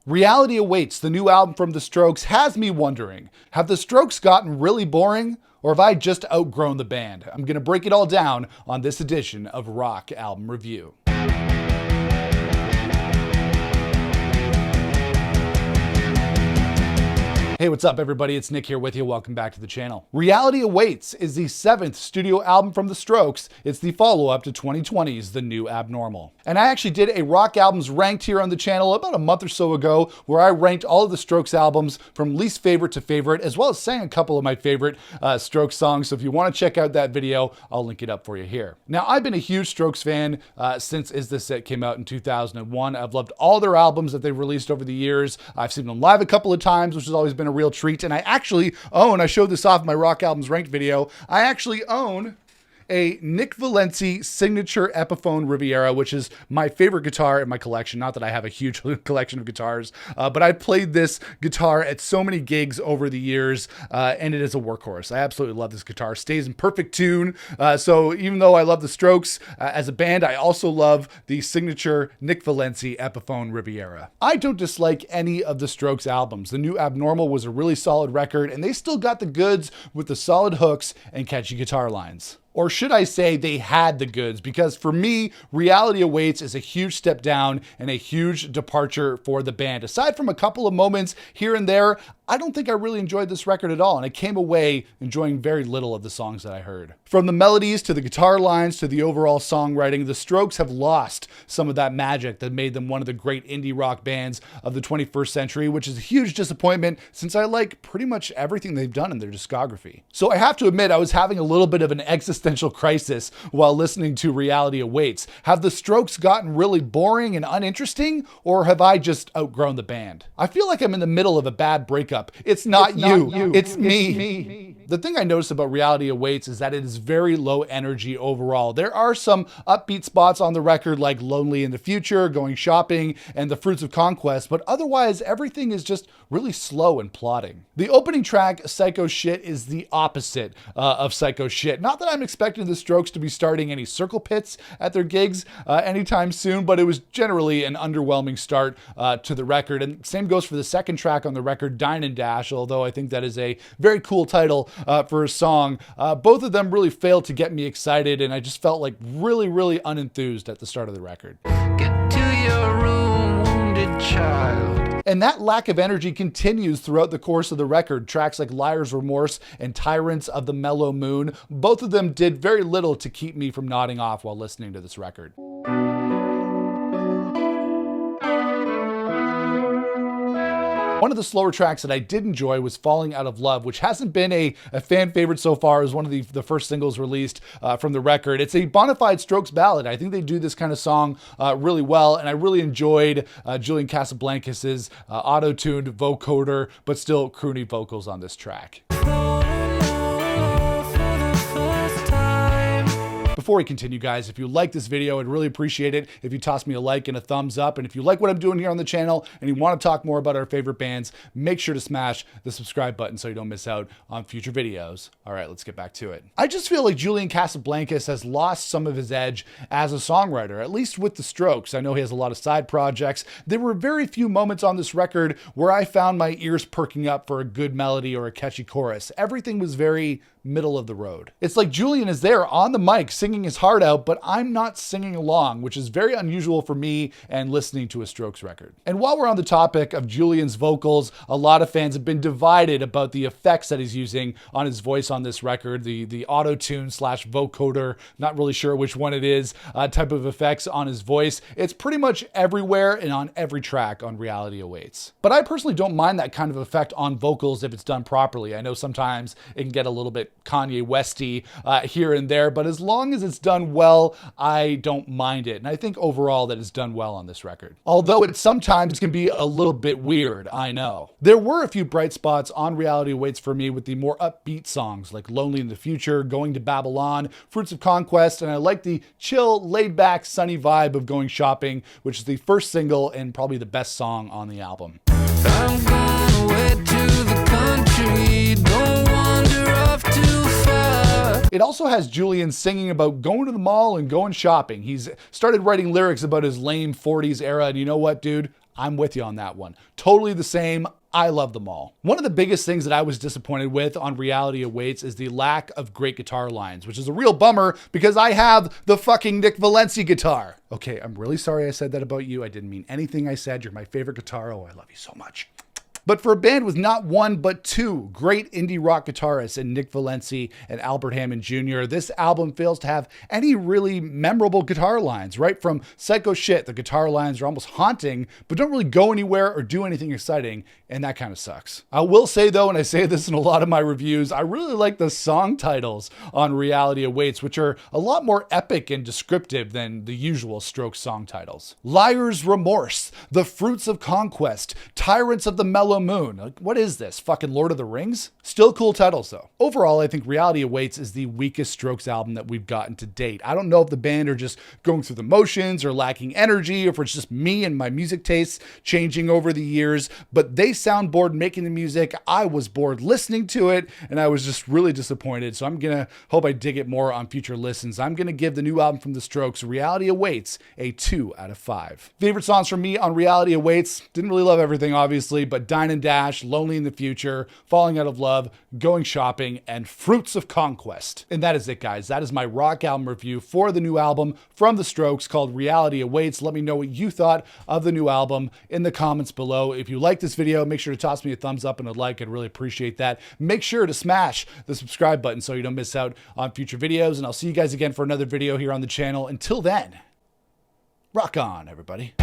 Reality Awaits, the new album from The Strokes, has me wondering, have The Strokes gotten really boring, or have I just outgrown the band? I'm going to break it all down on this edition of Rock Album Review. Hey, what's up everybody? It's Nick here with you. Welcome back to the channel. Reality Awaits is the 7th studio album from The Strokes. It's the follow-up to 2020's The New Abnormal. And I actually did a rock albums ranked here on the channel about a month or so ago, where I ranked all of the Strokes albums from least favorite to favorite, as well as sang a couple of my favorite Strokes songs. So if you want to check out that video, I'll link it up for you here. Now, I've been a huge Strokes fan since Is This It came out in 2001. I've loved all their albums that they've released over the years. I've seen them live a couple of times, which has always been a real treat. And I actually own, I showed this off in my Rock Albums Ranked video, I actually own a Nick Valenci signature Epiphone Riviera, which is my favorite guitar in my collection. Not that I have a huge collection of guitars, but I played this guitar at so many gigs over the years, and it is a workhorse. I absolutely love this guitar. Stays in perfect tune. So even though I love the Strokes as a band, I also love the signature Nick Valenci Epiphone Riviera. I don't dislike any of the Strokes albums. The New Abnormal was a really solid record, and they still got the goods with the solid hooks and catchy guitar lines. Or should I say they had the goods, because for me, Reality Awaits is a huge step down and a huge departure for the band. Aside from a couple of moments here and there, I don't think I really enjoyed this record at all, and I came away enjoying very little of the songs that I heard. From the melodies to the guitar lines to the overall songwriting, the Strokes have lost some of that magic that made them one of the great indie rock bands of the 21st century, which is a huge disappointment since I like pretty much everything they've done in their discography. So I have to admit, I was having a little bit of an existential crisis while listening to Reality Awaits. Have the Strokes gotten really boring and uninteresting, or have I just outgrown the band? I feel like I'm in the middle of a bad breakup. It's not you. It's me. The thing I noticed about Reality Awaits is that it is very low energy overall. There are some upbeat spots on the record like Lonely in the Future, Going Shopping, and The Fruits of Conquest, but otherwise everything is just really slow and plodding. The opening track, Psycho Shit, is the opposite of Psycho Shit. Not that I'm expecting the Strokes to be starting any circle pits at their gigs anytime soon, but it was generally an underwhelming start to the record. And same goes for the second track on the record, Dine and Dash, although I think that is a very cool title for a song. Both of them really failed to get me excited, and I just felt like really unenthused at the start of the record. Get to your room, wounded child. And that lack of energy continues throughout the course of the record. Tracks like Liar's Remorse and Tyrants of the Mellow Moon, both of them did very little to keep me from nodding off while listening to this record. One of the slower tracks that I did enjoy was Falling Out of Love, which hasn't been a fan favorite so far. It was one of the first singles released from the record. It's a bona fide Strokes ballad. I think they do this kind of song really well, and I really enjoyed Julian Casablancas' auto-tuned vocoder, but still croony vocals on this track. Before we continue, guys, if you like this video, I'd really appreciate it if you toss me a like and a thumbs up. And if you like what I'm doing here on the channel and you want to talk more about our favorite bands, make sure to smash the subscribe button so you don't miss out on future videos. All right, let's get back to it. I just feel like Julian Casablancas has lost some of his edge as a songwriter, at least with the Strokes. I know he has a lot of side projects. There were very few moments on this record where I found my ears perking up for a good melody or a catchy chorus. Everything was very middle of the road. It's like Julian is there on the mic singing his heart out, but I'm not singing along, which is very unusual for me and listening to a Strokes record. And while we're on the topic of Julian's vocals, a lot of fans have been divided about the effects that he's using on his voice on this record, the auto-tune / vocoder, not really sure which one it is, type of effects on his voice. It's pretty much everywhere and on every track on Reality Awaits. But I personally don't mind that kind of effect on vocals if it's done properly. I know sometimes it can get a little bit Kanye Westy here and there, but as long as it's done well, I don't mind it. And I think overall that it's done well on this record. Although it sometimes can be a little bit weird, I know. There were a few bright spots on Reality Awaits for me with the more upbeat songs like Lonely in the Future, Going to Babylon, Fruits of Conquest, and I like the chill, laid-back, sunny vibe of Going Shopping, which is the first single and probably the best song on the album. I'm going away to the country, don't wander off too far. It also has Julian singing about going to the mall and going shopping. He's started writing lyrics about his lame 40s era, and you know what, dude? I'm with you on that one. Totally the same. I love them all. One of the biggest things that I was disappointed with on Reality Awaits is the lack of great guitar lines, which is a real bummer because I have the fucking Nick Valencia guitar. Okay, I'm really sorry I said that about you. I didn't mean anything I said. You're my favorite guitar. Oh, I love you so much. But for a band with not one, but two great indie rock guitarists in Nick Valencia and Albert Hammond Jr., this album fails to have any really memorable guitar lines, right? From Psycho Shit, the guitar lines are almost haunting, but don't really go anywhere or do anything exciting, and that kind of sucks. I will say though, and I say this in a lot of my reviews, I really like the song titles on Reality Awaits, which are a lot more epic and descriptive than the usual Strokes song titles. Liar's Remorse, The Fruits of Conquest, Tyrants of the Mellow Moon. Like, what is this? Fucking Lord of the Rings? Still cool titles though. Overall, I think Reality Awaits is the weakest Strokes album that we've gotten to date. I don't know if the band are just going through the motions or lacking energy, or if it's just me and my music tastes changing over the years, but they sound bored making the music. I was bored listening to it, and I was just really disappointed. So I'm gonna hope I dig it more on future listens. I'm gonna give the new album from the Strokes, Reality Awaits, a 2 out of 5. Favorite songs from me on Reality Awaits, didn't really love everything obviously, but Dine and Dash, Lonely in the Future, Falling Out of Love, Going Shopping, and Fruits of Conquest. And that is it, guys. That is my rock album review for the new album from the Strokes called Reality Awaits. Let me know what you thought of the new album in the comments below. If you like this video, make sure to toss me a thumbs up and a like. I'd really appreciate that. Make sure to smash the subscribe button so you don't miss out on future videos, and I'll see you guys again for another video here on the channel. Until then, rock on, everybody.